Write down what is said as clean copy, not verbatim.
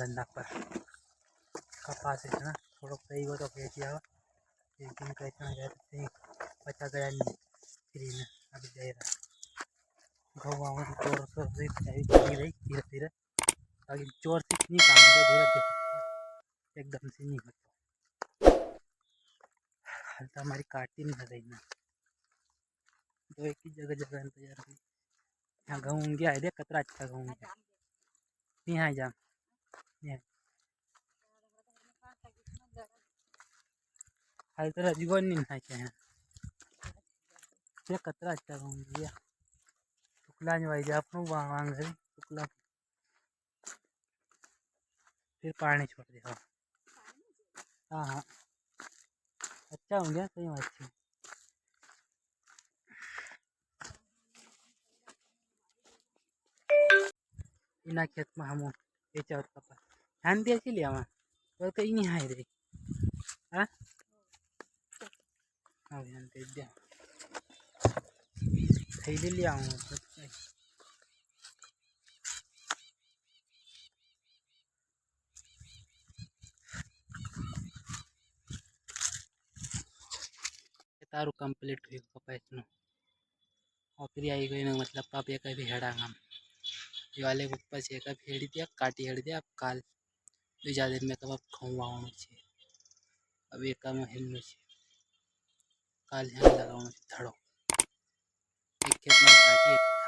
धंधा पर कपास है ना थोड़ा सही हो तो बेच जाओ एक दिन कैसा गया पता गया नहीं फ्री में अभी जा रहा घाव चोर से चली रही धीरे धीरे ताकि चोर से इतनी काम है धीरे धीरे एकदम से नहीं होता हाल तो हमारी काटी नहीं रही ना तो एक ही जगह जगह इंतजार हुई यहाँ घूम गया है देख कतरा अच्छा घूम गया यहाँ जा हाल तो जीवन नहीं ना क्या देख कतरा अच्छा घूम गया टुकला जो भाई जा अपनों वांग है टुकला फिर पानी छोड़ दिया हाँ हाँ अच्छा हो गया सही अच्छी इना खेत में हम बेचा कपास धान दिया के लिया वहाँ तो कहीं नहीं हाय रे हाँ हाँ धान दे दिया थैली लिया हूँ तारू कंप्लीट हुई कपास नो ऑफरी आई गई ना मतलब पाप एक भी हेड़ा हम ये वाले ऊपर से एक हेड़ी दिया काटी हेड़ी दिया अब काल बीजा दिन में कब खवाऊँ छे अब एक में हिलनु छे काल ध्यान लगाऊँ धड़ो एक खेत में काटी